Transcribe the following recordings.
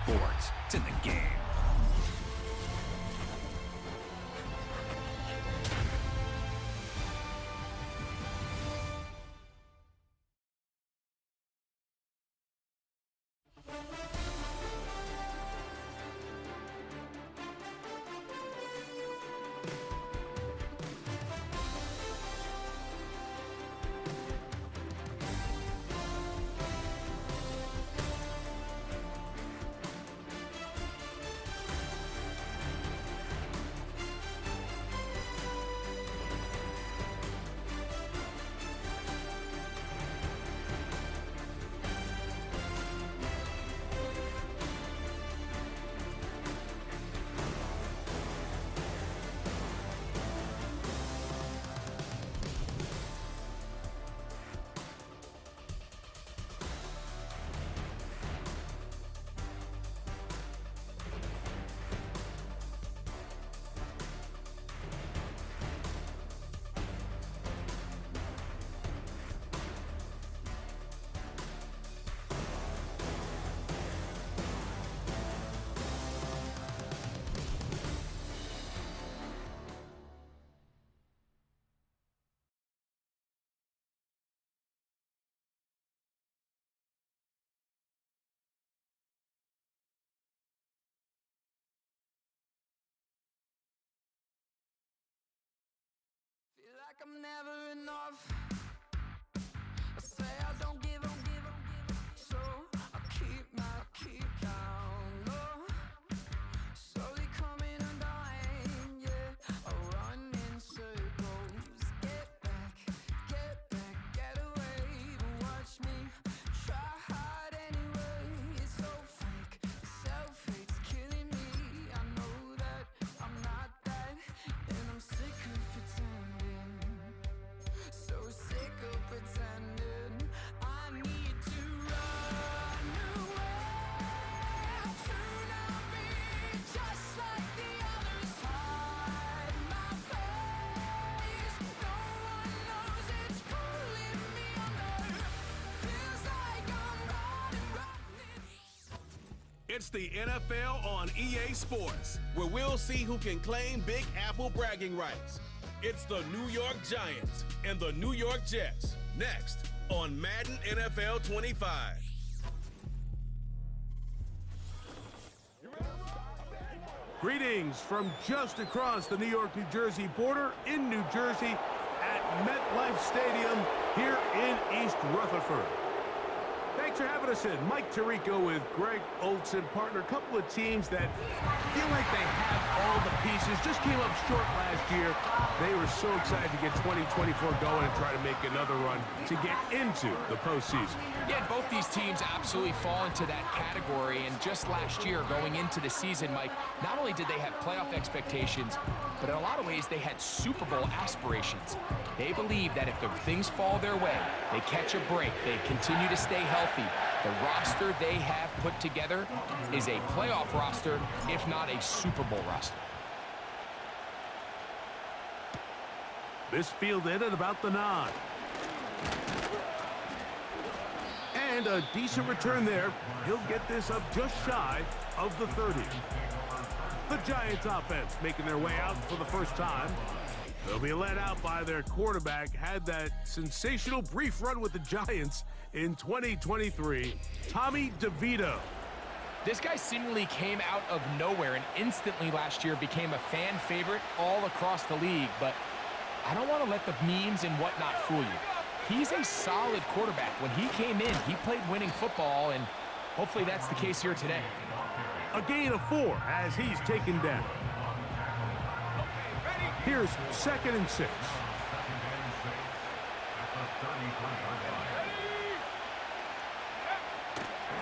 sports. It's in the game. Like I'm never enough. I say I don't give up, so I keep down low. Slowly coming undone, yeah. I run in circles. Get back, get away. But watch me try hard anyway. It's so fake, the self-hate's killing me. I know that I'm not that, and I'm sick of pretending. So sick of pretending. I need to run away to not be just like the others. Hide my face. No one knows it's pulling me under. Feels like I'm running. It's the NFL on EA Sports, where we'll see who can claim Big Apple bragging rights. It's the New York Giants and the New York Jets. Next on Madden NFL 25. Greetings from just across the New York-New Jersey border in New Jersey at MetLife Stadium here in East Rutherford. Thanks for having us in. Mike Tirico with Greg Olson, partner. A couple of teams that feel like they have all the pieces. Just came up short last year. They were so excited to get 2024 going and try to make another run to get into the postseason. Yeah, both these teams absolutely fall into that category. And just last year, going into the season, Mike, not only did they have playoff expectations, but in a lot of ways, they had Super Bowl aspirations. They believe that if the things fall their way, they catch a break, they continue to stay healthy, the roster they have put together is a playoff roster, if not a Super Bowl roster. This fielded at about the 9. And a decent return there. He'll get this up just shy of the 30. The Giants offense making their way out for the first time. They'll be led out by their quarterback. Had that sensational brief run with the Giants in 2023, Tommy DeVito. This guy seemingly came out of nowhere and instantly last year became a fan favorite all across the league. But I don't want to let the memes and whatnot fool you. He's a solid quarterback. When he came in, he played winning football, and hopefully that's the case here today. A gain of 4 as he's taken down. Here's 2nd and 6.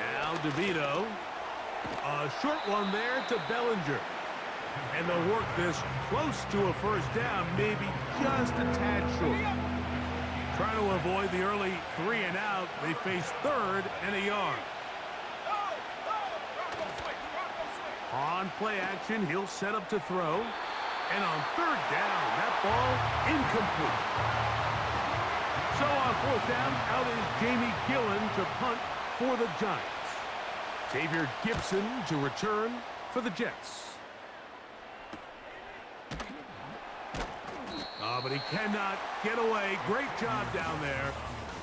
Now DeVito. A short one there to Bellinger. And they'll work this close to a first down, maybe just a tad short. Trying to avoid the early 3 and out, they face 3rd and a yard. On play action, he'll set up to throw. And on 3rd down, that ball incomplete. So on 4th down, out is Jamie Gillen to punt for the Giants. Xavier Gibson to return for the Jets. Oh, but he cannot get away. Great job down there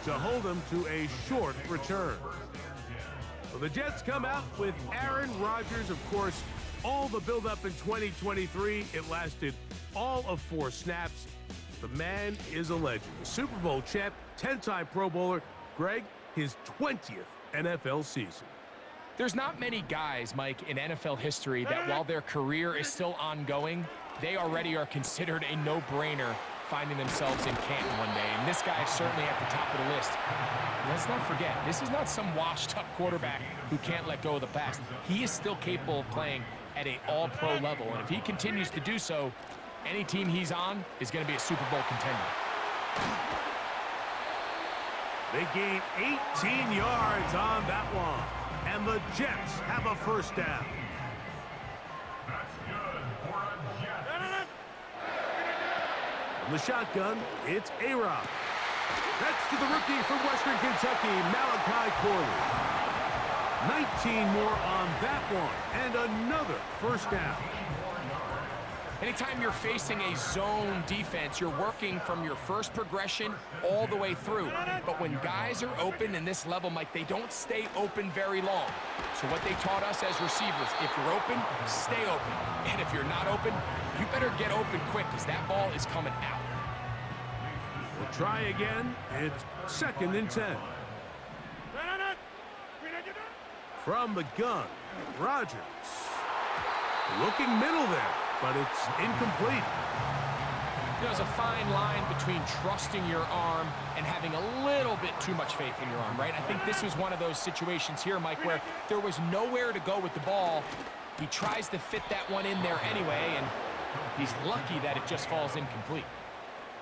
to hold him to a short return. Well, the Jets come out with Aaron Rodgers. Of course, all the buildup in 2023, it lasted all of 4 snaps. The man is a legend. Super Bowl champ, 10-time Pro Bowler. Greg, his 20th NFL season. There's not many guys, Mike, in NFL history that while their career is still ongoing, they already are considered a no-brainer finding themselves in Canton one day. And this guy is certainly at the top of the list. And let's not forget, this is not some washed-up quarterback who can't let go of the pass. He is still capable of playing at an all-pro level. And if he continues to do so, any team he's on is going to be a Super Bowl contender. They gain 18 yards on that one. And the Jets have a first down. From the shotgun, it's A-Rob. That's to the rookie from Western Kentucky, Malachi Corley. 19 more on that one, and another first down. Anytime you're facing a zone defense, you're working from your first progression all the way through. But when guys are open in this level, Mike, they don't stay open very long. So what they taught us as receivers, if you're open, stay open. And if you're not open, you better get open quick because that ball is coming out. We'll try again. It's 2nd and 10. From the gun, Rodgers. Looking middle there, but it's incomplete. There's a fine line between trusting your arm and having a little bit too much faith in your arm, right? I think this was one of those situations here, Mike, where there was nowhere to go with the ball. He tries to fit that one in there anyway, and he's lucky that it just falls incomplete.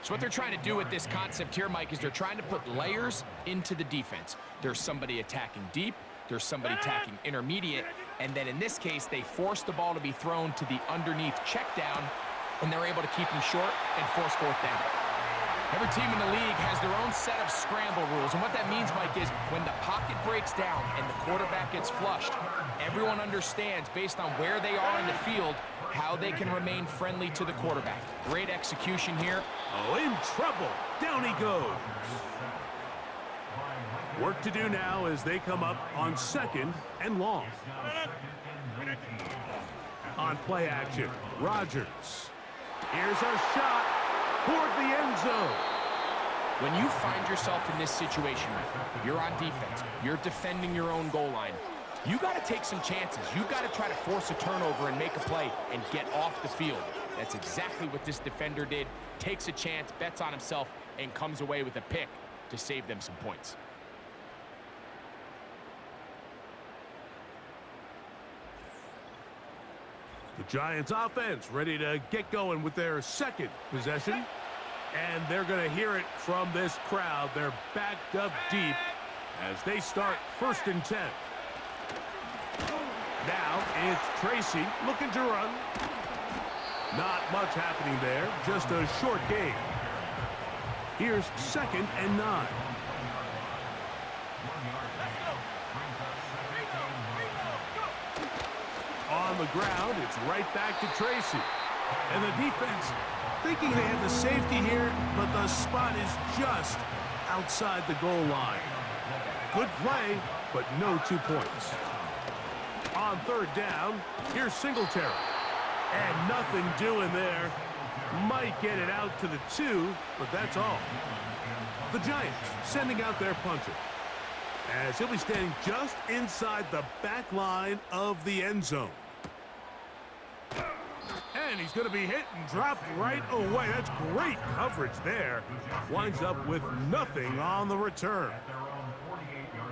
So what they're trying to do with this concept here, Mike, is they're trying to put layers into the defense. There's somebody attacking deep, there's somebody attacking intermediate, and then in this case, they force the ball to be thrown to the underneath check down, and they're able to keep him short and force 4th down. Every team in the league has their own set of scramble rules, and what that means, Mike, is when the pocket breaks down and the quarterback gets flushed, everyone understands, based on where they are in the field, how they can remain friendly to the quarterback. Great execution here. Oh, in trouble. Down he goes. Work to do now as they come up on 2nd and long. On play action, Rodgers. Here's a shot toward the end zone. When you find yourself in this situation, you're on defense, you're defending your own goal line, you got to take some chances. You got to try to force a turnover and make a play and get off the field. That's exactly what this defender did. Takes a chance, bets on himself, and comes away with a pick to save them some points. The Giants offense ready to get going with their 2nd possession. And they're going to hear it from this crowd. They're backed up deep as they start 1st and 10. Now it's Tracy looking to run. Not much happening there, just a short gain. Here's 2nd and 9. On the ground, it's right back to Tracy. And the defense thinking they have the safety here, but the spot is just outside the goal line. Good play, but no 2 points. On 3rd down, here's Singletary. And nothing doing there. Might get it out to the 2, but that's all. The Giants sending out their punter, as he'll be standing just inside the back line of the end zone. And he's going to be hit and dropped right away. That's great coverage there. Winds up with nothing on the return.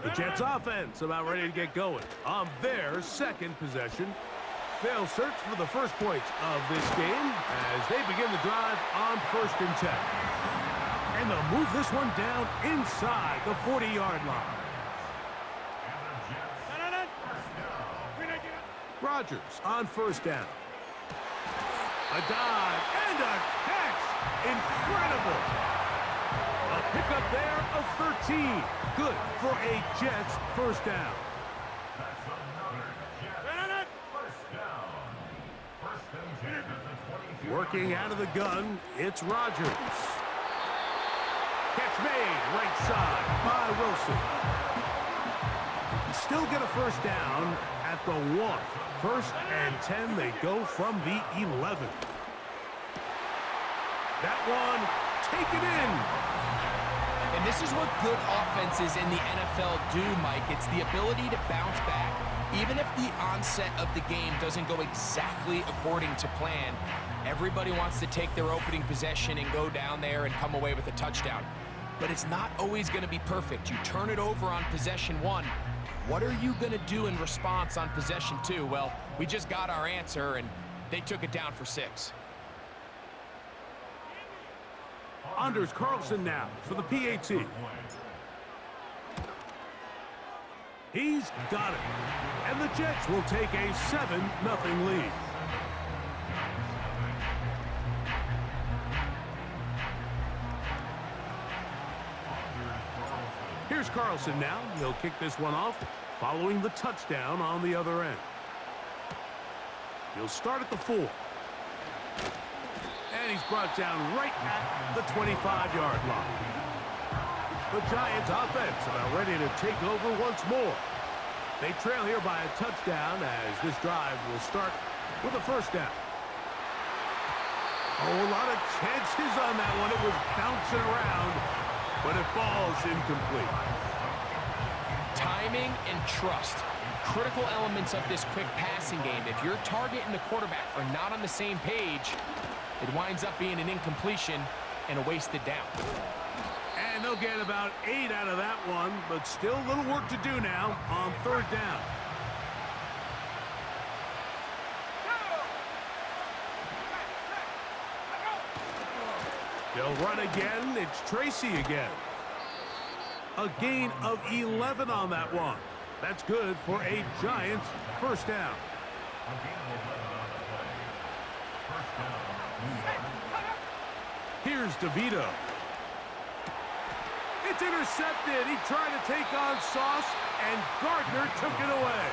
The Jets offense about ready to get going on their 2nd possession. They'll search for the first points of this game as they begin the drive on 1st and 10. And they'll move this one down inside the 40-yard line. Rodgers on 1st down. A dive and a catch. Incredible. A pickup there of 13. Good for a Jets 1st down. Working out of the gun, it's Rodgers. Catch made, right side by Wilson. Still get a first down at the 1. 1st and 10, they go from the 11. That one, taken in. And this is what good offenses in the NFL do, Mike. It's the ability to bounce back. Even if the onset of the game doesn't go exactly according to plan, everybody wants to take their opening possession and go down there and come away with a touchdown. But it's not always going to be perfect. You turn it over on possession 1. What are you going to do in response on possession 2? Well, we just got our answer, and they took it down for 6. Anders Carlson now for the PAT. He's got it. And the Jets will take a 7-0 lead. Here's Carlson now. He'll kick this one off, following the touchdown on the other end. He'll start at the 4. And he's brought down right at the 25-yard line. The Giants offense about ready to take over once more. They trail here by a touchdown as this drive will start with a first down. Oh, a lot of chances on that one. It was bouncing around, but it falls incomplete. Timing and trust, critical elements of this quick passing game. If your target and the quarterback are not on the same page, it winds up being an incompletion and a wasted down. And they'll get about 8 out of that one, but still a little work to do now on 3rd down. They'll run again. It's Tracy again. A gain of 11 on that one. That's good for a Giants first down. Here's DeVito. It's intercepted. He tried to take on Sauce, and Gardner took it away.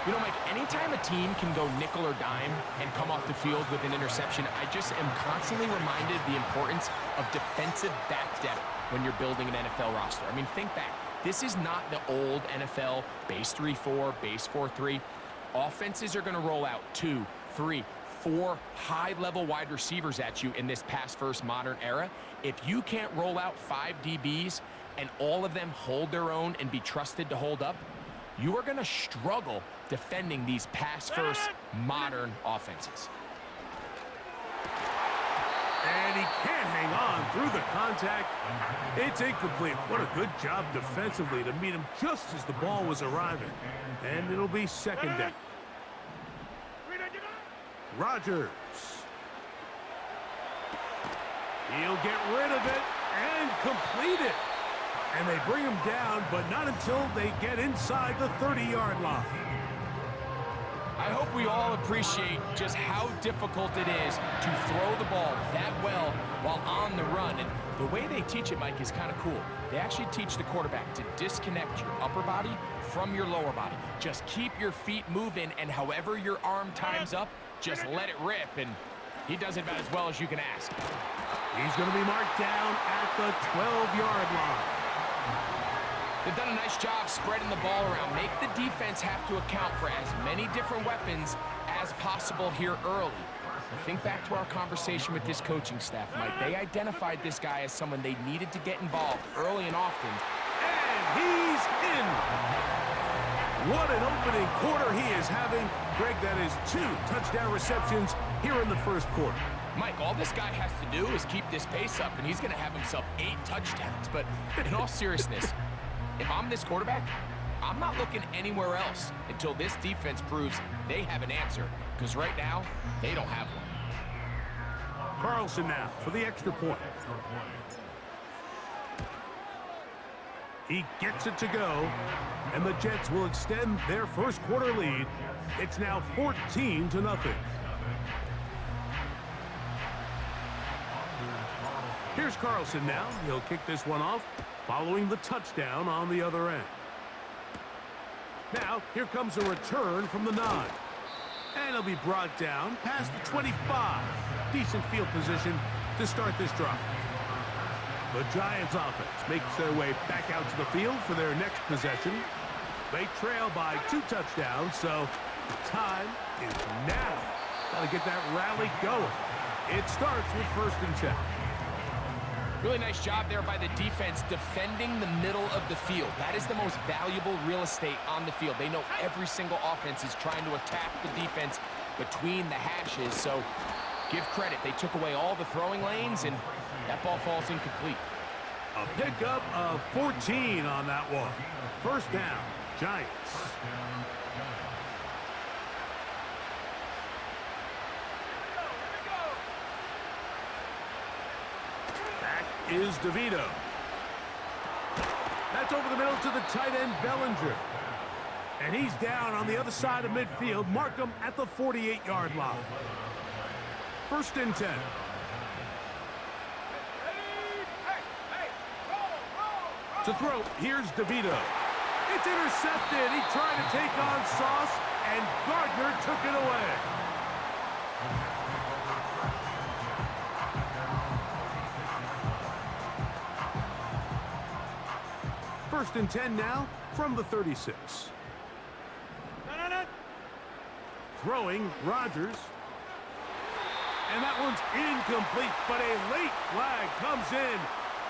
You know, Mike, anytime a team can go nickel or dime and come off the field with an interception, I just am constantly reminded of the importance of defensive back depth when you're building an NFL roster. I mean, think back. This is not the old NFL base 3-4, base 4-3. Offenses are going to roll out 2, 3, 4 high-level wide receivers at you in this pass-first modern era. If you can't roll out 5 DBs and all of them hold their own and be trusted to hold up, you are going to struggle defending these pass-first modern offenses. And he can't hang on through the contact. It's incomplete. What a good job defensively to meet him just as the ball was arriving. And it'll be 2nd down. Rodgers. He'll get rid of it and complete it. And they bring him down, but not until they get inside the 30-yard line. I hope we all appreciate just how difficult it is to throw the ball that well while on the run. And the way they teach it, Mike, is kind of cool. They actually teach the quarterback to disconnect your upper body from your lower body. Just keep your feet moving, and however your arm times up, just let it rip. And he does it about as well as you can ask. He's going to be marked down at the 12-yard line. They've done a nice job spreading the ball around. Make the defense have to account for as many different weapons as possible here early. But think back to our conversation with this coaching staff, Mike. They identified this guy as someone they needed to get involved early and often. And he's in. What an opening quarter he is having. Greg, that is 2 touchdown receptions here in the first quarter. Mike, all this guy has to do is keep this pace up, and he's going to have himself 8 touchdowns. But in all seriousness, if I'm this quarterback, I'm not looking anywhere else until this defense proves they have an answer, because right now, they don't have one. Carlson now for the extra point. He gets it to go, and the Jets will extend their first quarter lead. It's now 14-0. Here's Carlson now. He'll kick this one off, following the touchdown on the other end. Now, here comes a return from the 9. And he'll be brought down past the 25. decent field position to start this drive. The Giants offense makes their way back out to the field for their next possession. They trail by 2 touchdowns, so the time is now. Got to get that rally going. It starts with 1st and 10. Really nice job there by the defense defending the middle of the field. That is the most valuable real estate on the field. They know every single offense is trying to attack the defense between the hashes, so give credit. They took away all the throwing lanes, and that ball falls incomplete. A pickup of 14 on that one. 1st down, Giants. Back is DeVito. That's over the middle to the tight end, Bellinger. And he's down on the other side of midfield. Mark him at the 48-yard line. 1st and 10. To throw, here's DeVito. It's intercepted. He tried to take on Sauce, and Gardner took it away. First and 10 now from the 36. Throwing, Rodgers. And that one's incomplete, but a late flag comes in.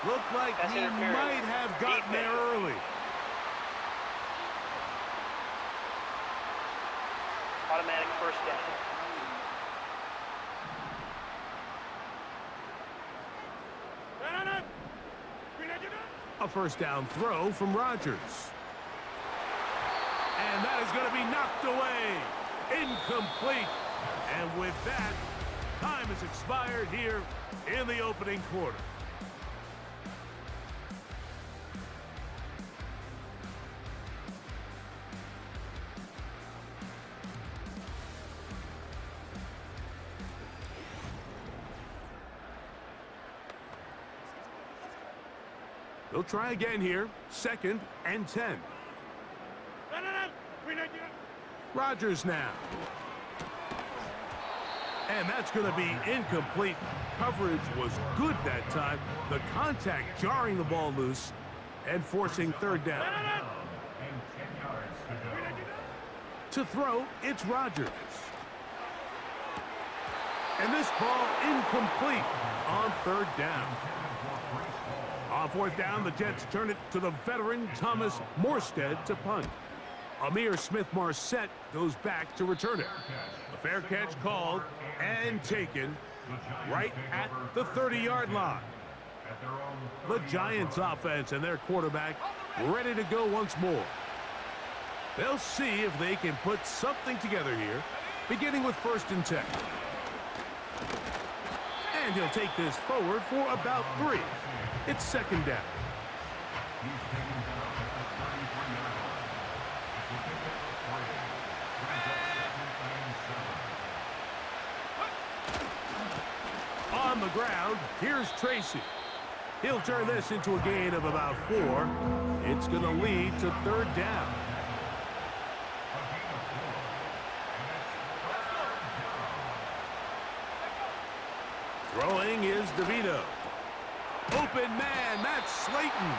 Looked like he might have gotten there early. Automatic 1st down. A 1st down throw from Rodgers. And that is going to be knocked away. Incomplete. And with that, time has expired here in the opening quarter. They'll try again here. 2nd and 10. Rodgers now. And that's going to be incomplete. Coverage was good that time. The contact jarring the ball loose and forcing 3rd down. To throw, it's Rodgers. And this ball incomplete on 3rd down. On 4th down, the Jets turn it to the veteran Thomas Morstead to punt. Amir Smith-Marset goes back to return it. A fair catch called and taken right at the 30-yard line. The Giants offense and their quarterback ready to go once more. They'll see if they can put something together here, beginning with 1st and 10. And he'll take this forward for about 3. It's 2nd down. On the ground, here's Tracy. He'll turn this into a gain of about 4. It's going to lead to 3rd down. Throwing is DeVito. Open man, that's Slayton.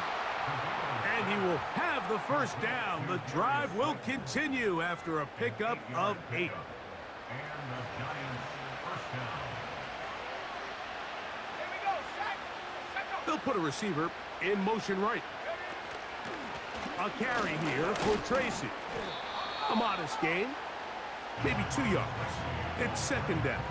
And he will have the 1st down. The drive will continue after a pickup of 8. They'll put a receiver in motion right. A carry here for Tracy. A modest gain, maybe 2 yards. It's 2nd down.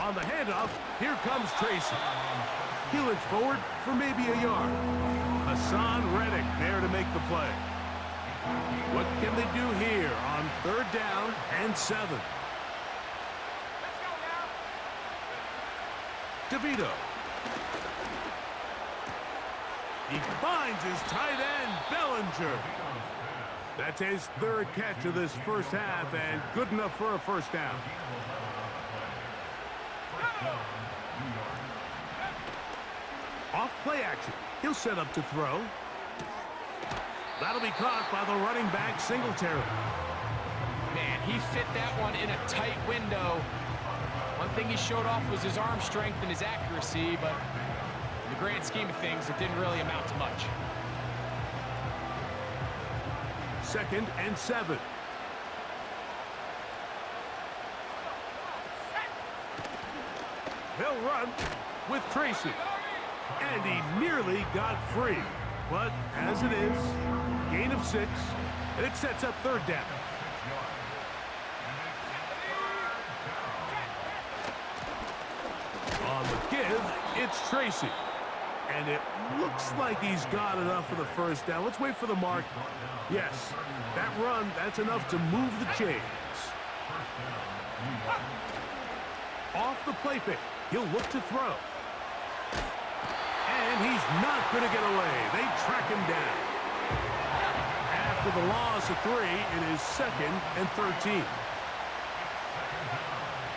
On the handoff, here comes Tracy. He looks forward for maybe a yard. Hassan Reddick there to make the play. What can they do here on 3rd down and 7? DeVito. He finds his tight end, Bellinger. That's his 3rd catch of this 1st half and good enough for a 1st down. Off play action. He'll set up to throw. That'll be caught by the running back, Singletary. Man, he fit that one in a tight window. One thing he showed off was his arm strength and his accuracy, but in the grand scheme of things, it didn't really amount to much. 2nd and 7. He'll run with Tracy. And he nearly got free. But as it is, gain of 6, and it sets up 3rd down. On the give, it's Tracy. And it looks like he's got enough for the 1st down. Let's wait for the mark. Yes, that run, that's enough to move the chains. Off the play fake, he'll look to throw. And he's not going to get away. They track him down. After the loss of 3, it is 2nd and 13.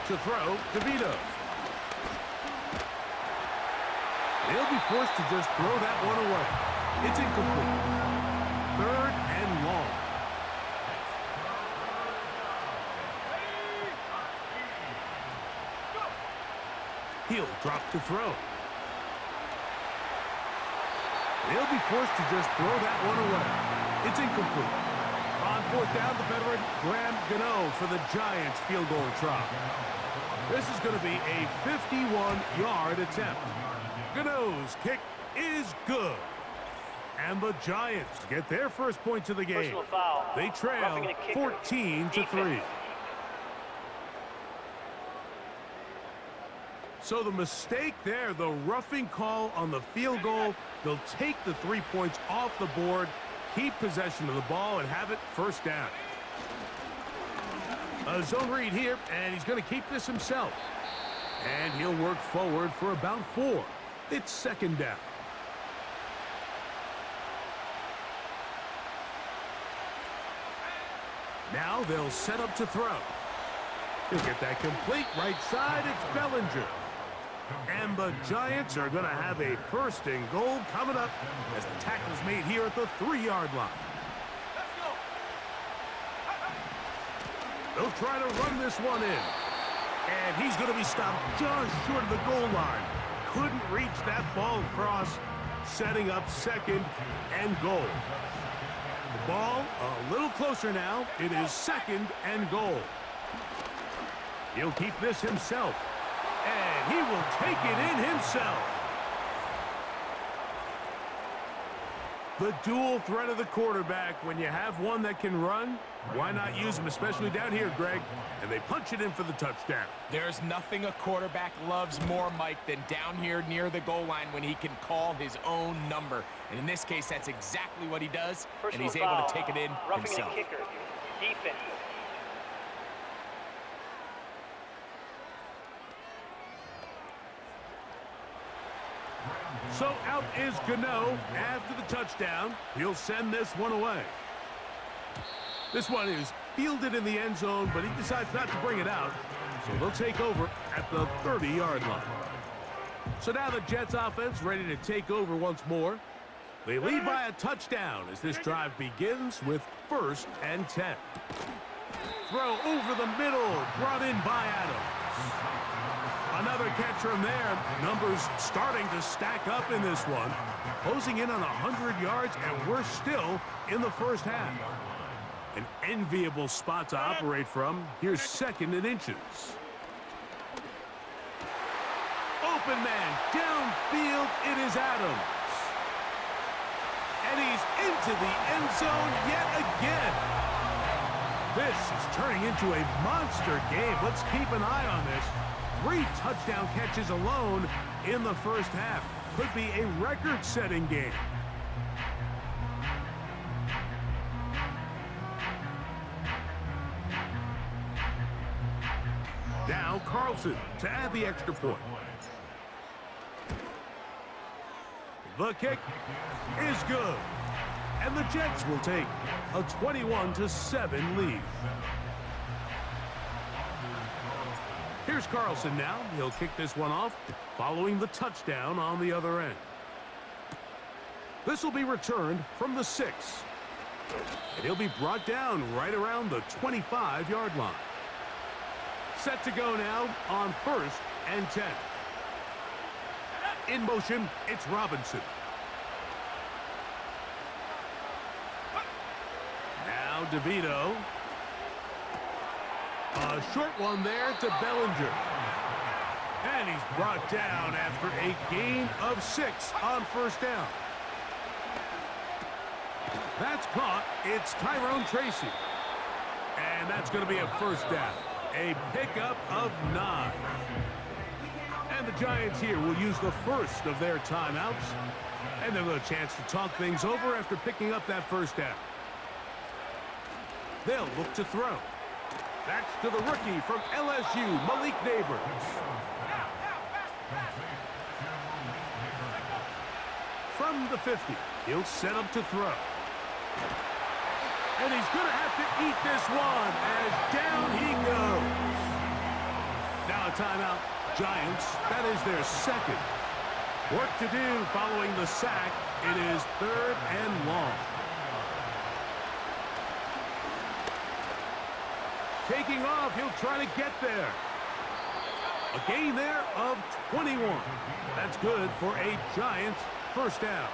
To throw, DeVito. He'll be forced to just throw that one away. It's incomplete. 3rd and long. He'll drop to throw. He'll be forced to just throw that one away. It's incomplete. On 4th down, the veteran Graham Gano for the Giants field goal try. This is going to be a 51-yard attempt. Gano's kick is good. And the Giants get their first points of the game. Personal foul. They trail 14-3. So the mistake there, the roughing call on the field goal, they'll take the 3 points off the board, keep possession of the ball, and have it 1st down. A zone read here, and he's going to keep this himself. And he'll work forward for about 4. It's 2nd down. Now they'll set up to throw. He'll get that complete right side. It's Bellinger. And the Giants are going to have a 1st and goal coming up as the tackle's made here at the 3-yard line. They'll try to run this one in. And he's going to be stopped just short of the goal line. Couldn't reach that ball across, setting up 2nd and goal. The ball a little closer now. It is 2nd and goal. He'll keep this himself. And he will take it in himself. The dual threat of the quarterback. When you have one that can run, why not use him, especially down here, Greg? And they punch it in for the touchdown. There's nothing a quarterback loves more, Mike, than down here near the goal line when he can call his own number. And in this case, that's exactly what he does, and he's able to take it in himself. Roughing the kicker. Defense. So out is Gano after the touchdown. He'll send this one away. This one is fielded in the end zone, but he decides not to bring it out. So they'll take over at the 30-yard line. So now the Jets offense ready to take over once more. They lead by a touchdown as this drive begins with 1st and 10. Throw over the middle, brought in by Adams. Another catch from there. Numbers starting to stack up in this one. Closing in on 100 yards, and we're still in the 1st half. An enviable spot to operate from. Here's 2nd and inches. Open man, downfield, it is Adams. And he's into the end zone yet again. This is turning into a monster game. Let's keep an eye on this. 3 touchdown catches alone in the 1st half. Could be a record-setting game. Now Carlson to add the extra point. The kick is good. And the Jets will take a 21-7 lead. Here's Carlson now. He'll kick this one off following the touchdown on the other end. This will be returned from the 6. And he'll be brought down right around the 25-yard line. Set to go now on 1st and 10. In motion, it's Robinson. Now DeVito. A short one there to Bellinger. And he's brought down after a gain of 6 on 1st down. That's caught. It's Tyrone Tracy. And that's going to be a 1st down. A pickup of 9. And the Giants here will use the first of their timeouts. And they'll have a chance to talk things over after picking up that 1st down. They'll look to throw. That's to the rookie from LSU, Malik Neighbors. From the 50, he'll set up to throw. And he's going to have to eat this one as down he goes. Now a timeout. Giants, that is their 2nd. Work to do following the sack. It is 3rd and long. Taking off, he'll try to get there. A gain there of 21. That's good for a Giants 1st down.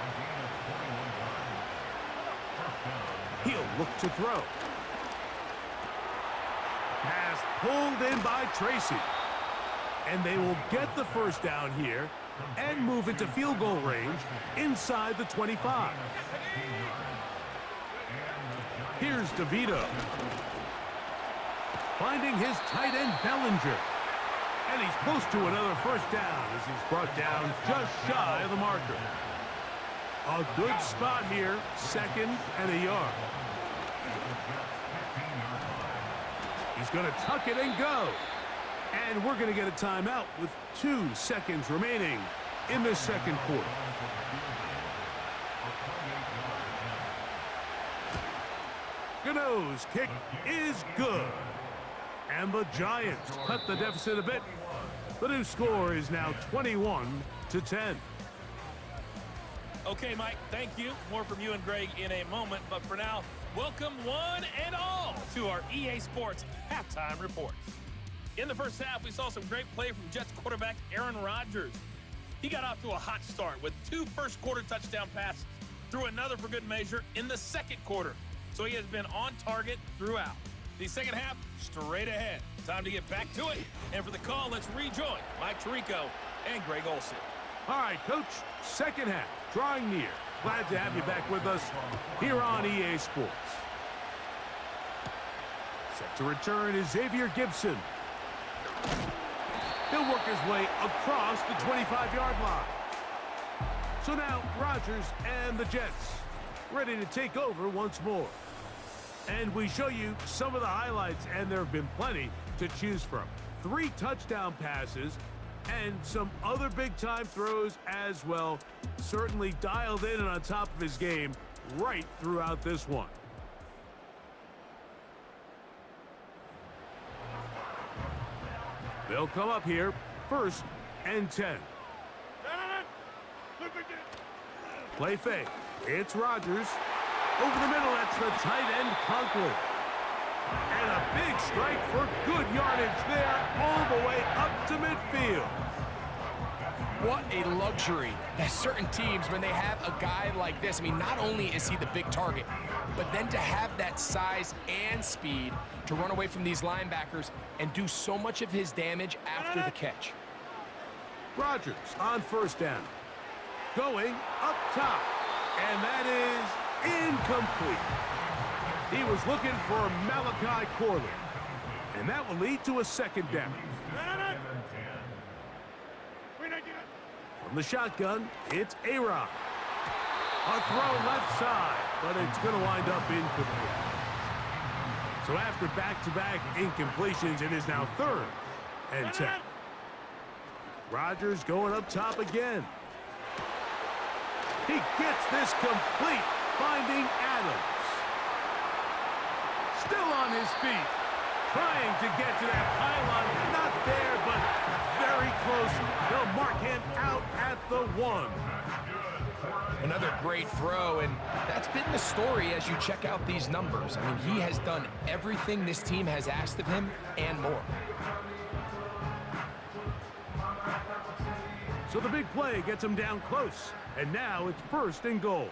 He'll look to throw. Pass pulled in by Tracy. And they will get the 1st down here and move into field goal range inside the 25. Here's DeVito. Finding his tight end Bellinger. And he's close to another 1st down as he's brought down just shy of the marker. A good spot here, 2nd and a yard. He's going to tuck it and go. And we're going to get a timeout with 2 seconds remaining in the 2nd quarter. Gano's kick is good. And the Giants cut the deficit a bit. The new score is now 21-10. Okay, Mike, thank you. More from you and Greg in a moment. But for now, welcome one and all to our EA Sports Halftime Report. In the first half, we saw some great play from Jets quarterback Aaron Rodgers. He got off to a hot start with 2 first-quarter touchdown passes, threw another for good measure in the 2nd quarter. So he has been on target throughout. The 2nd half, straight ahead. Time to get back to it. And for the call, let's rejoin Mike Tirico and Greg Olsen. All right, Coach, 2nd half, drawing near. Glad to have you back with us here on EA Sports. Set to return is Xavier Gibson. He'll work his way across the 25-yard line. So now Rodgers and the Jets ready to take over once more. And we show you some of the highlights, and there have been plenty to choose from. 3 touchdown passes and some other big-time throws as well. Certainly dialed in and on top of his game right throughout this one. They'll come up here, 1st and 10. Play fake. It's Rodgers. Over the middle, that's the tight end, Conklin. And a big strike for good yardage there all the way up to midfield. What a luxury that certain teams, when they have a guy like this, I mean, not only is he the big target, but then to have that size and speed to run away from these linebackers and do so much of his damage after the catch. Rodgers on 1st down. Going up top. And that is incomplete. He was looking for Malachi Corley. And that will lead to a 2nd down. From the shotgun, it's A-Rod. A throw left side, but it's going to wind up incomplete. So after back-to-back incompletions, it is now 3rd and 10. Rodgers going up top again. He gets this complete, finding Adams. Still on his feet, trying to get to that pylon. Not there, but very close. They'll mark him out at the 1. Another great throw, and that's been the story as you check out these numbers. I mean, he has done everything this team has asked of him and more. So the big play gets him down close, and now it's 1st and goal.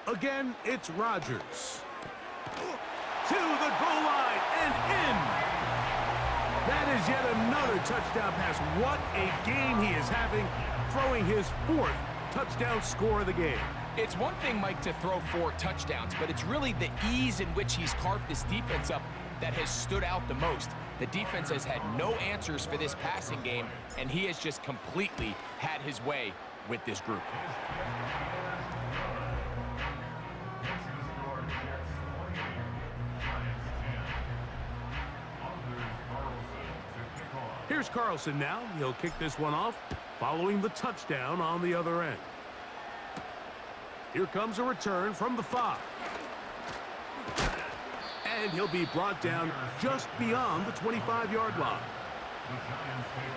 Again, it's Rodgers. To the goal line and in. That is yet another touchdown pass. What a game he is having, throwing his 4th touchdown score of the game. It's one thing, Mike, to throw 4 touchdowns, but it's really the ease in which he's carved this defense up that has stood out the most. The defense has had no answers for this passing game, and he has just completely had his way with this group. Here's Carlson now. He'll kick this one off, following the touchdown on the other end. Here comes a return from the 5. And he'll be brought down just beyond the 25-yard line.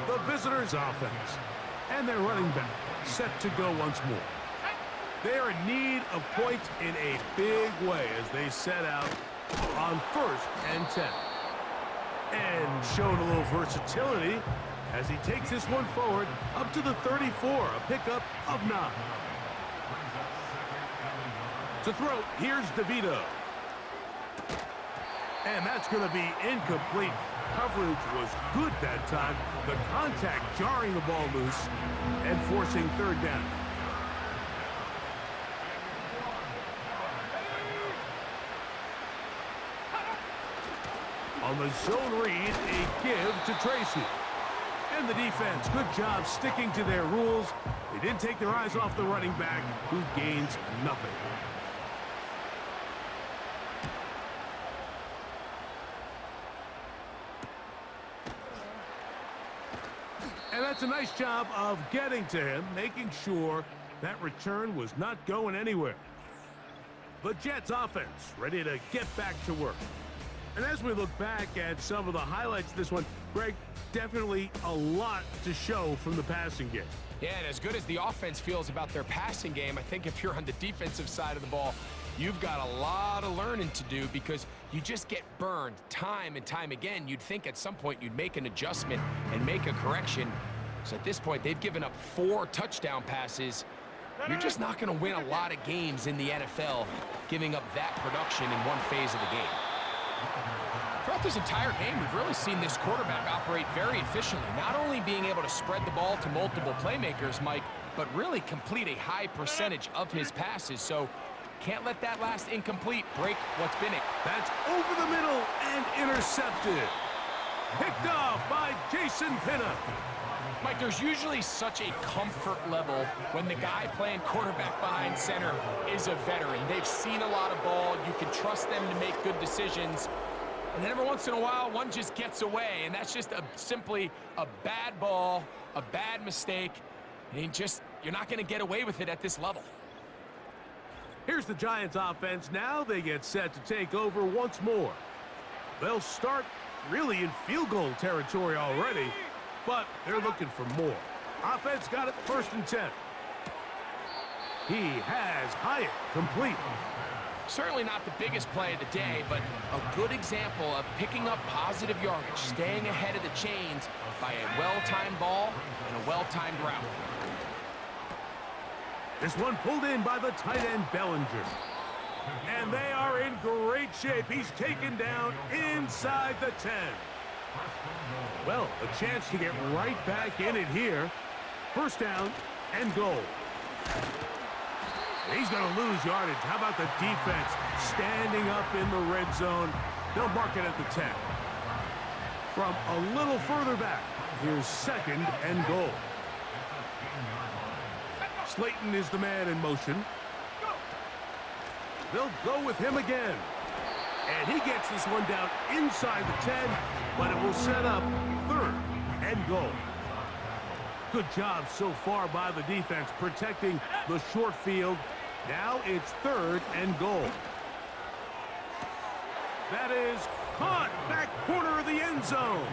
The visitors' offense. And their running back set to go once more. They are in need of points in a big way as they set out on 1st and 10. And showing a little versatility as he takes this one forward up to the 34, a pickup of 9. To throw, here's DeVito. And that's going to be incomplete. Coverage was good that time. The contact jarring the ball loose and forcing 3rd down. On the zone read, a give to Tracy. And the defense, good job sticking to their rules. They didn't take their eyes off the running back, who gains nothing. And that's a nice job of getting to him, making sure that return was not going anywhere. The Jets offense ready to get back to work. And as we look back at some of the highlights of this one, Greg, definitely a lot to show from the passing game. Yeah, and as good as the offense feels about their passing game, I think if you're on the defensive side of the ball, you've got a lot of learning to do because you just get burned time and time again. You'd think at some point you'd make an adjustment and make a correction. So at this point, they've given up 4 touchdown passes. You're just not going to win a lot of games in the NFL giving up that production in one phase of the game. Throughout this entire game, we've really seen this quarterback operate very efficiently, not only being able to spread the ball to multiple playmakers, Mike, but really complete a high percentage of his passes. So can't let that last incomplete break what's been it. That's over the middle and intercepted. Picked off by Jason Pinna. Mike, there's usually such a comfort level when the guy playing quarterback behind center is a veteran. They've seen a lot of ball. You can trust them to make good decisions. And then every once in a while, one just gets away, and that's just simply a bad ball, a bad mistake. And you're not going to get away with it at this level. Here's the Giants offense. Now they get set to take over once more. They'll start really in field goal territory already, but they're looking for more. Offense got it 1st and 10. He has Hyatt complete. Certainly not the biggest play of the day, but a good example of picking up positive yardage, staying ahead of the chains by a well-timed ball and a well-timed route. This one pulled in by the tight end Bellinger. And they are in great shape. He's taken down inside the 10. Well, a chance to get right back in it here. 1st down and goal. He's going to lose yardage. How about the defense standing up in the red zone? They'll mark it at the 10. From a little further back, here's 2nd and goal. Slayton is the man in motion. They'll go with him again. And he gets this one down inside the 10, but it will set up 3rd and goal. Good job so far by the defense protecting the short field. Now it's 3rd and goal. That is caught back corner of the end zone.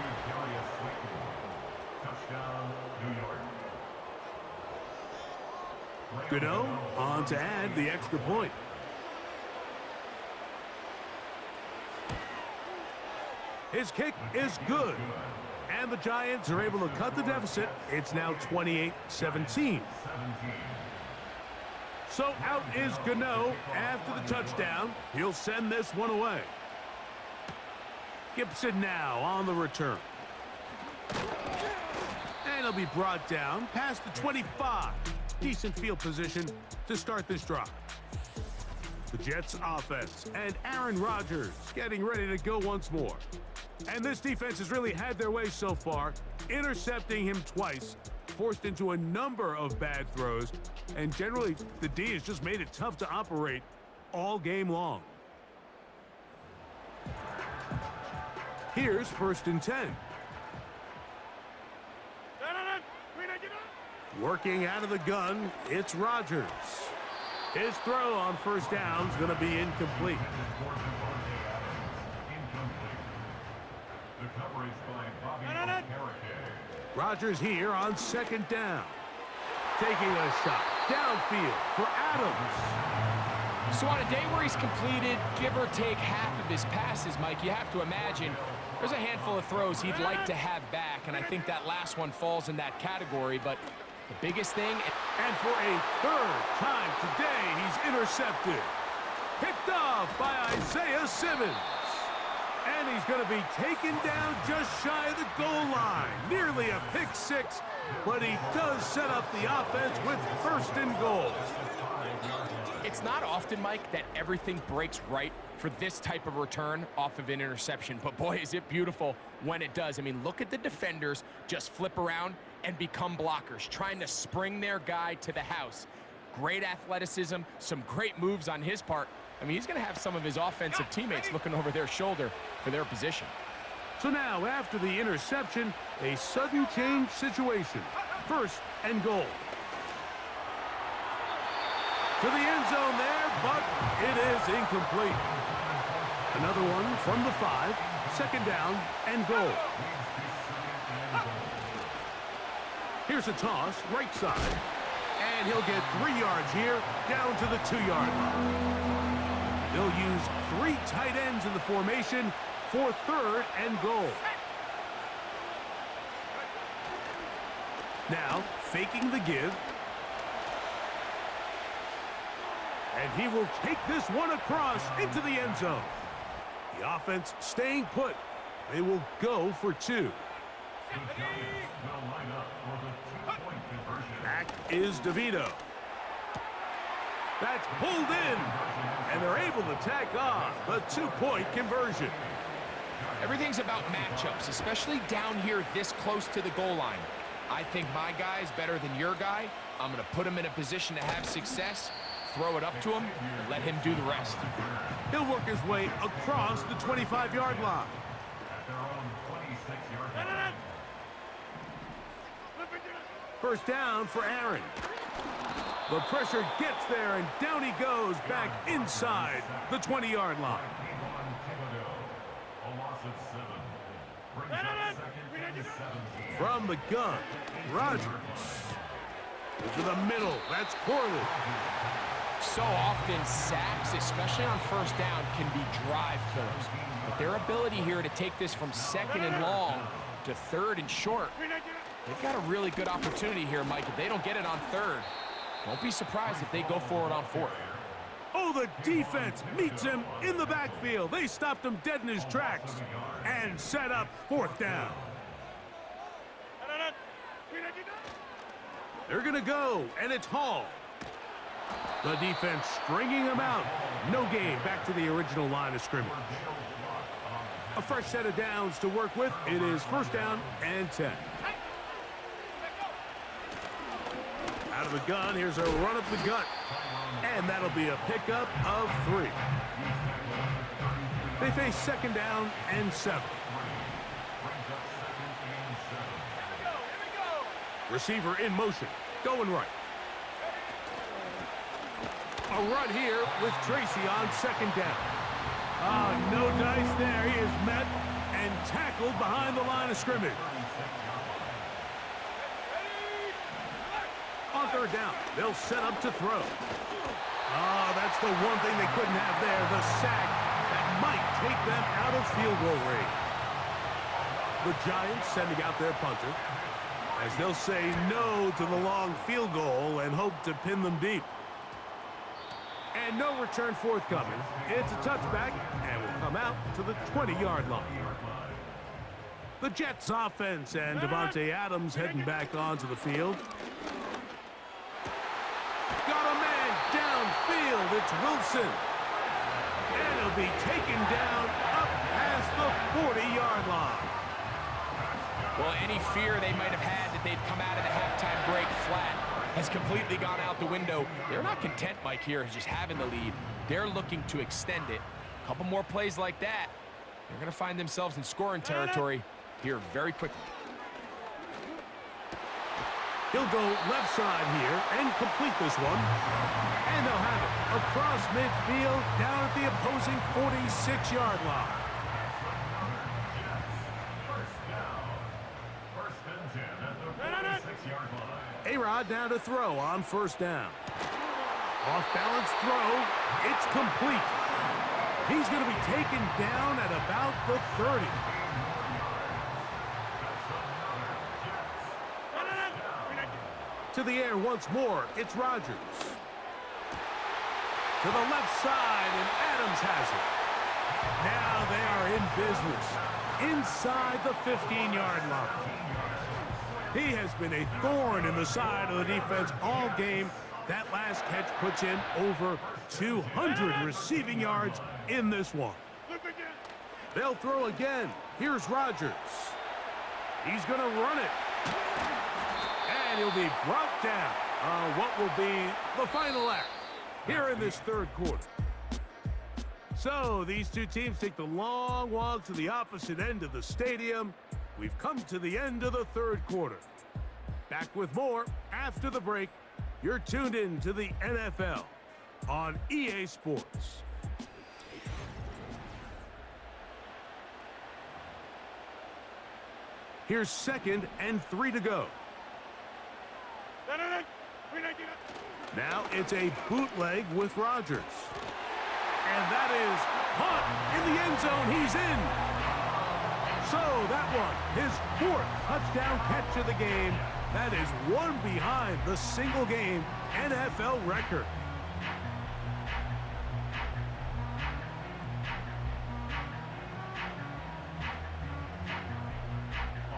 Gano on to add the extra point. His kick is good. And the Giants are able to cut the deficit. It's now 28-17. So out is Gano after the touchdown. He'll send this one away. Gibson now on the return. And he'll be brought down past the 25. Decent field position to start this drive. The Jets offense and Aaron Rodgers getting ready to go once more. And this defense has really had their way so far, intercepting him twice, forced into a number of bad throws, and generally the D has just made it tough to operate all game long. Here's 1st and 10. Working out of the gun, it's Rodgers. His throw on 1st down is going to be incomplete. Rodgers here on 2nd down. Taking a shot downfield for Adams. So on a day where he's completed, give or take half of his passes, Mike, you have to imagine there's a handful of throws he'd like to have back, and I think that last one falls in that category, but the biggest thing... And for a 3rd time today, he's intercepted. Picked off by Isaiah Simmons. And he's going to be taken down just shy of the goal line. Nearly a pick 6, but he does set up the offense with 1st and goal. It's not often, Mike, that everything breaks right for this type of return off of an interception. But boy, is it beautiful when it does. I mean, look at the defenders just flip around and become blockers, trying to spring their guy to the house. Great athleticism, some great moves on his part. I mean, he's going to have some of his offensive teammates looking over their shoulder for their position. So now, after the interception, a sudden change situation. 1st and goal. To the end zone there, but it is incomplete. Another one from the 5, 2nd down and goal. Here's a toss, right side. And he'll get 3 yards here, down to the 2-yard line. They'll use 3 tight ends in the formation for 3rd and goal. Now, faking the give. And he will take this one across into the end zone. The offense staying put. They will go for 2. Back is DeVito. That's pulled in, and they're able to tack on the 2-point conversion. Everything's about matchups, especially down here this close to the goal line. I think my guy is better than your guy. I'm going to put him in a position to have success, throw it up to him, and let him do the rest. He'll work his way across the 25-yard line. First down for Aaron. The pressure gets there, and down he goes back inside the 20-yard line. From the gun, Rodgers. To the middle, that's Corley. So often, sacks, especially on 1st down, can be drive killers. But their ability here to take this from 2nd and long to 3rd and short, they've got a really good opportunity here, Mike. If they don't get it on 3rd, don't be surprised if they go for it on 4th. Oh, the defense meets him in the backfield. They stopped him dead in his tracks and set up 4th down. They're going to go, and it's Hall. The defense stringing him out. No gain back to the original line of scrimmage. A fresh set of downs to work with. It is 1st down and 10. Out of the gun, here's a run up the gut. And that'll be a pickup of 3. They face 2nd down and 7. Receiver in motion, going right. A run here with Tracy on 2nd down. No dice there. He is met and tackled behind the line of scrimmage. On third down, they'll set up to throw. Oh, that's the one thing they couldn't have there, the sack that might take them out of field goal range. The Giants sending out their punter, as they'll say no to the long field goal and hope to pin them deep. And no return forthcoming. It's a touchback and will come out to the 20-yard line. The Jets offense and Davante Adams heading back onto the field. Got a man downfield. It's Wilson. And he'll be taken down up past the 40-yard line. Well, any fear they might have had that they'd come out of the halftime break flat has completely gone out the window. They're not content, Mike, here just having the lead. They're looking to extend it. A couple more plays like that, they're going to find themselves in scoring territory here very quickly. He'll go left side here and complete this one. And they'll have it across midfield down at the opposing 46-yard line. A-Rod now to throw on first down. Off-balance throw. It's complete. He's going to be taken down at about the 30. To the air once more. It's Rodgers. To the left side, and Adams has it. Now they are in business inside the 15-yard line. He has been a thorn in the side of the defense all game. That last catch puts him over 200 receiving yards in this one. They'll throw again. Here's Rodgers. He's going to run it. And he'll be brought down on what will be the final act here in this third quarter. So these two teams take the long walk to the opposite end of the stadium. We've come to the end of the third quarter. Back with more after the break. You're tuned in to the NFL on EA Sports. Here's 2nd and 3 to go. Now it's a bootleg with Rodgers. And that is caught in the end zone. He's in. So that one, his 4th touchdown catch of the game. That is one behind the single-game NFL record.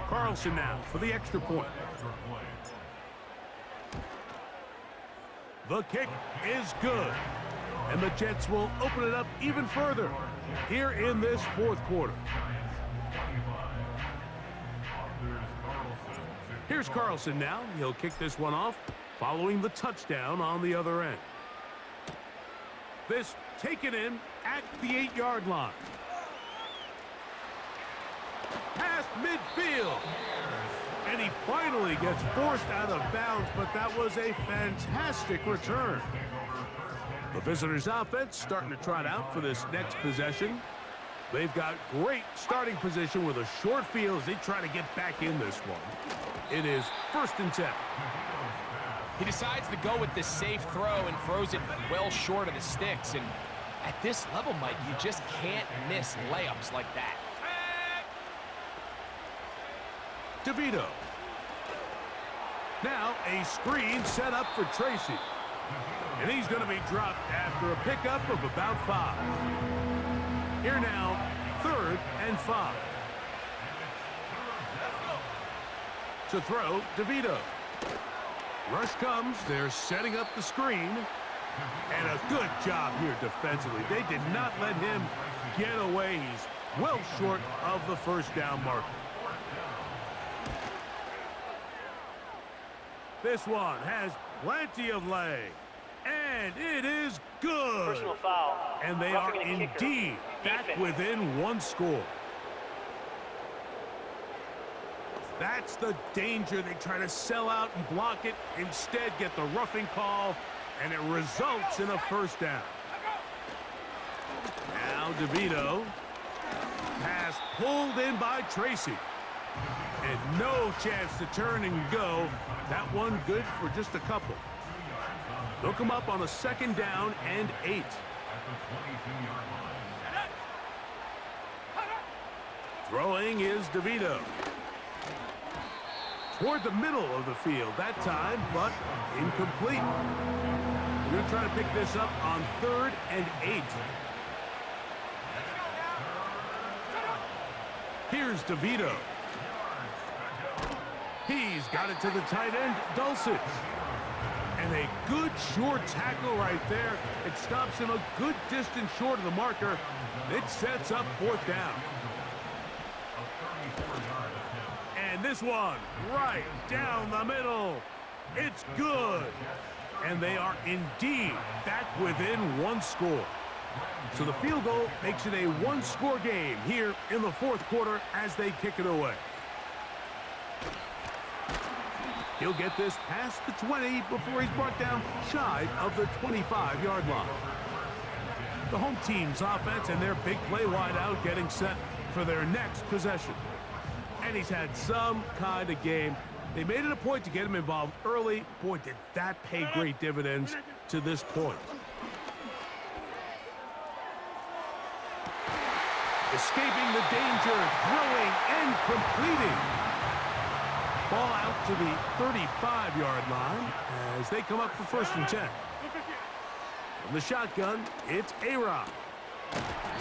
Carlson now for the extra point. The kick is good. And the Jets will open it up even further here in this fourth quarter. Here's Carlson now. He'll kick this one off following the touchdown on the other end. This taken in at the 8-yard line. Past midfield. And he finally gets forced out of bounds, but that was a fantastic return. The visitors' offense starting to trot out for this next possession. They've got great starting position with a short field as they try to get back in this one. It is 1st and 10. He decides to go with the safe throw and throws it well short of the sticks. And at this level, Mike, you just can't miss layups like that. DeVito. Now a screen set up for Tracy. And he's going to be dropped after a pickup of about 5. Here now, 3rd and 5. To throw, DeVito. Rush comes. They're setting up the screen. And a good job here defensively. They did not let him get away. He's well short of the first down marker. This one has plenty of leg. And it is good. Personal foul. And they are indeed back within one score. That's the danger. They try to sell out and block it. Instead, get the roughing call, and it results in a first down. Now DeVito. Pass pulled in by Tracy. And no chance to turn and go. That one good for just a couple. They'll come up on a 2nd down and 8. Throwing is DeVito. Toward the middle of the field that time, but incomplete. They're going to try to pick this up on 3rd and 8. Here's DeVito. He's got it to the tight end, Dulcich. And a good short tackle right there. It stops him a good distance short of the marker. It sets up 4th down. And this one, right down the middle. It's good. And they are indeed back within 1 score. So the field goal makes it a 1-score game here in the 4th quarter as they kick it away. He'll get this past the 20 before he's brought down shy of the 25-yard line. The home team's offense and their big play wideout getting set for their next possession. And he's had some kind of game. They made it a point to get him involved early. Boy, did that pay great dividends to this point. Escaping the danger, throwing and completing. Ball out to the 35-yard line as they come up for 1st and 10. From the shotgun, it's Aaron.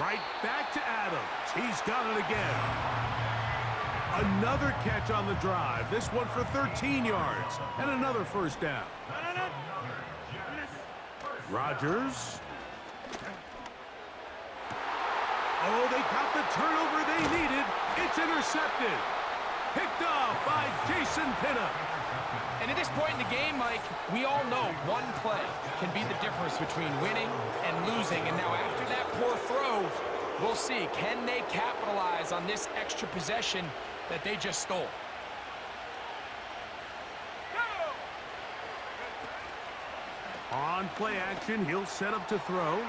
Right back to Adams. He's got it again. Another catch on the drive. This one for 13 yards and another 1st down. Rodgers. Oh, they got the turnover they needed. It's intercepted. Picked off by Jason Pinnock. And at this point in the game, Mike, we all know one play can be the difference between winning and losing. And now after that poor throw, we'll see, can they capitalize on this extra possession that they just stole? On play action, he'll set up to throw.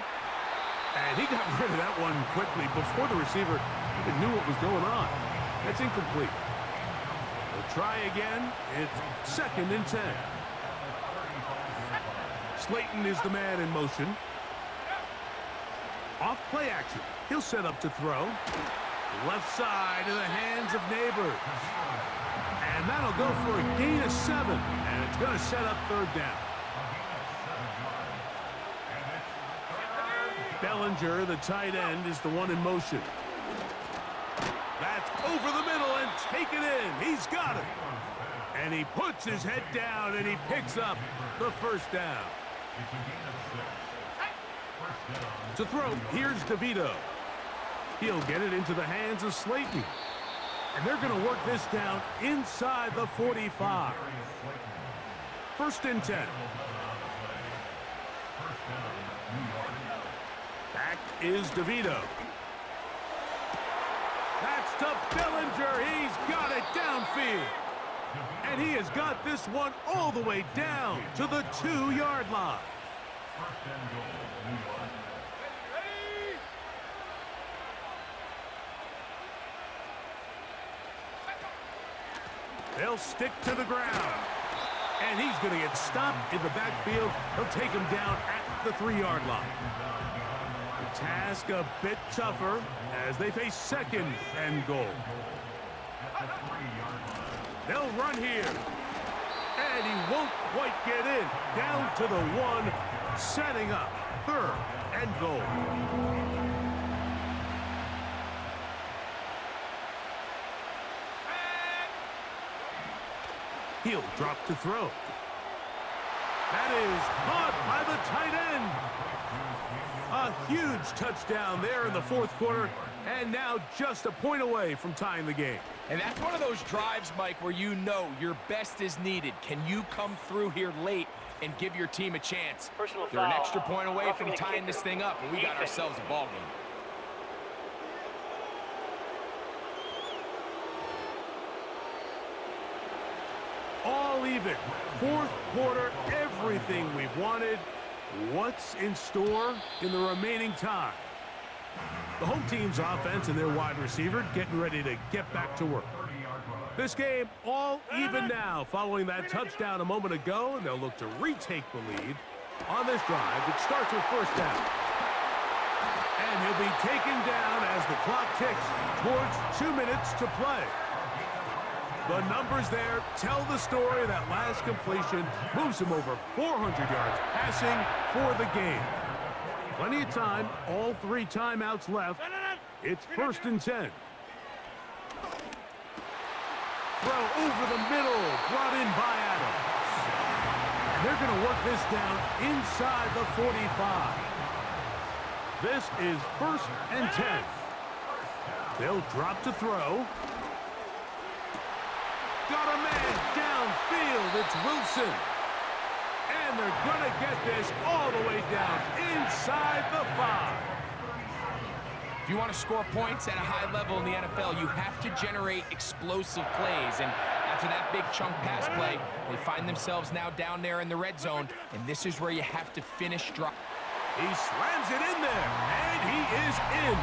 And he got rid of that one quickly before the receiver even knew what was going on. That's incomplete. They'll try again. It's 2nd and 10. Slayton is the man in motion. Off play action. He'll set up to throw. Left side in the hands of Neighbors. And that'll go for a gain of 7. And it's going to set up 3rd down. Bellinger, the tight end, is the one in motion. That's over the middle and taken in. He's got it. And he puts his head down and he picks up the 1st down. To throw, here's DeVito. He'll get it into the hands of Slayton. And they're going to work this down inside the 45. 1st and 10. Back is DeVito. That's to Bellinger. He's got it downfield. And he has got this one all the way down to the 2-yard line. They'll stick to the ground. And he's going to get stopped in the backfield. He'll take him down at the 3-yard line. The task a bit tougher as they face 2nd and goal. They'll run here. And he won't quite get in. Down to the 1, setting up 3rd and goal. He'll drop to throw. That is caught by the tight end. A huge touchdown there in the 4th quarter, and now just a point away from tying the game. And that's one of those drives, Mike, where you know your best is needed. Can you come through here late and give your team a chance? Personal They're an foul. extra point away Roughing from the tying kicker. this thing up, and we got ourselves a ball game. All even. 4th quarter, everything we've wanted. What's in store in the remaining time? The home team's offense and their wide receiver getting ready to get back to work. This game all even now following that touchdown a moment ago, and they'll look to retake the lead on this drive. It starts with first down. And he'll be taken down as the clock ticks towards 2 minutes to play. The numbers there tell the story. That last completion moves him over 400 yards passing for the game. Plenty of time, all 3 timeouts left. It's 1st and 10. Throw over the middle, brought in by Adams. And they're going to work this down inside the 45. This is 1st and 10. They'll drop to throw. Got a man downfield. It's Wilson. And they're going to get this all the way down inside the 5. If you want to score points at a high level in the NFL, you have to generate explosive plays. And after that big chunk pass play, they find themselves now down there in the red zone, and this is where you have to finish drop. He slams it in there, and he is in.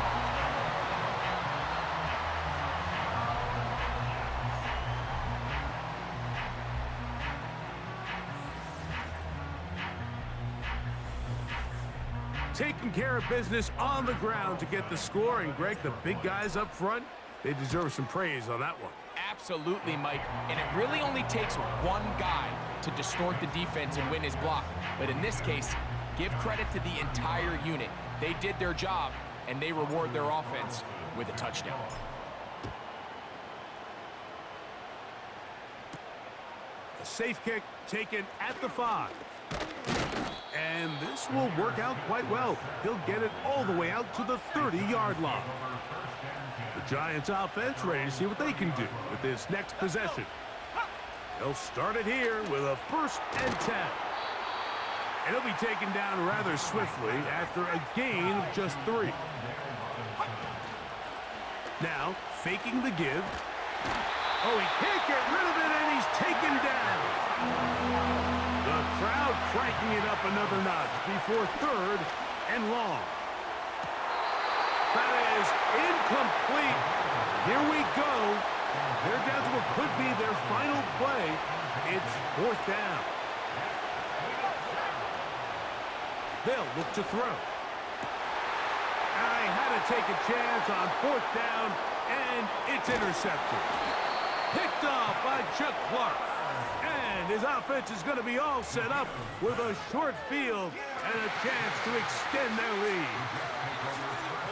Taking care of business on the ground to get the score. And, Greg, the big guys up front, they deserve some praise on that one. Absolutely, Mike. And it really only takes one guy to distort the defense and win his block. But in this case, give credit to the entire unit. They did their job, and they reward their offense with a touchdown. A safe kick taken at the 5. And this will work out quite well. He'll get it all the way out to the 30-yard line. The Giants offense ready to see what they can do with this next possession. They'll start it here with a 1st and 10. And he'll be taken down rather swiftly after a gain of just 3. Now, faking the give. Oh, he can't get rid of it, and he's taken down. The crowd cranking it up another notch before 3rd and long. That is incomplete. Here we go. They're down to what could be their final play. It's 4th down. They'll look to throw. I had to take a chance on 4th down, and it's intercepted. Picked off by Chuck Clark. And his offense is going to be all set up with a short field and a chance to extend their lead.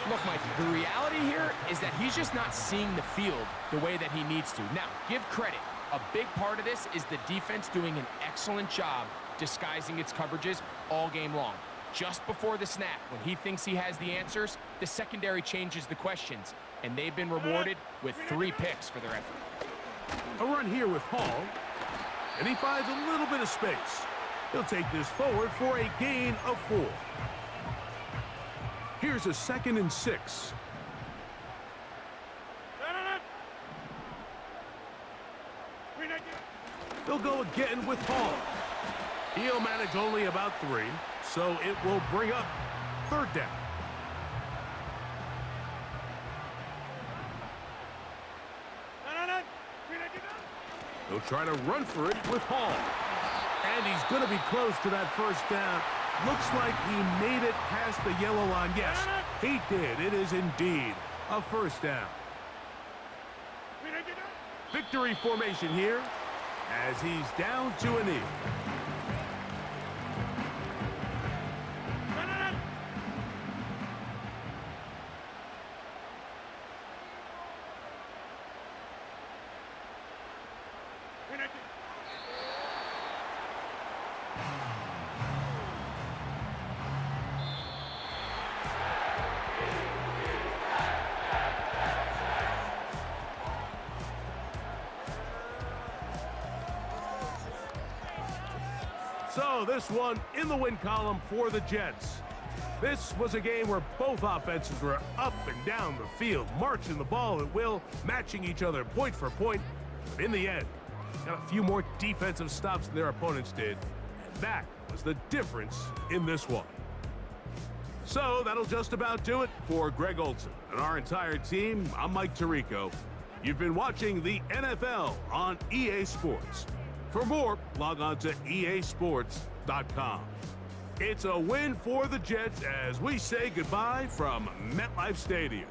Look, Mike, the reality here is that he's just not seeing the field the way that he needs to. Now, give credit. A big part of this is the defense doing an excellent job disguising its coverages all game long. Just before the snap, when he thinks he has the answers, the secondary changes the questions, and they've been rewarded with 3 picks for their effort. A run here with Hall, and he finds a little bit of space. He'll take this forward for a gain of 4. Here's a 2nd and 6. They'll go again with Hall. He'll manage only about 3, so it will bring up 3rd down. He'll try to run for it with Hall. And he's going to be close to that 1st down. Looks like he made it past the yellow line. Yes, he did. It is indeed a 1st down. Victory formation here as he's down to a knee. So this one in the win column for the Jets. This was a game where both offenses were up and down the field, marching the ball at will, matching each other point for point. But in the end, got a few more defensive stops than their opponents did. And that was the difference in this one. So that'll just about do it for Greg Olson and our entire team. I'm Mike Tirico. You've been watching the NFL on EA Sports. For more, log on to easports.com. It's a win for the Jets as we say goodbye from MetLife Stadium.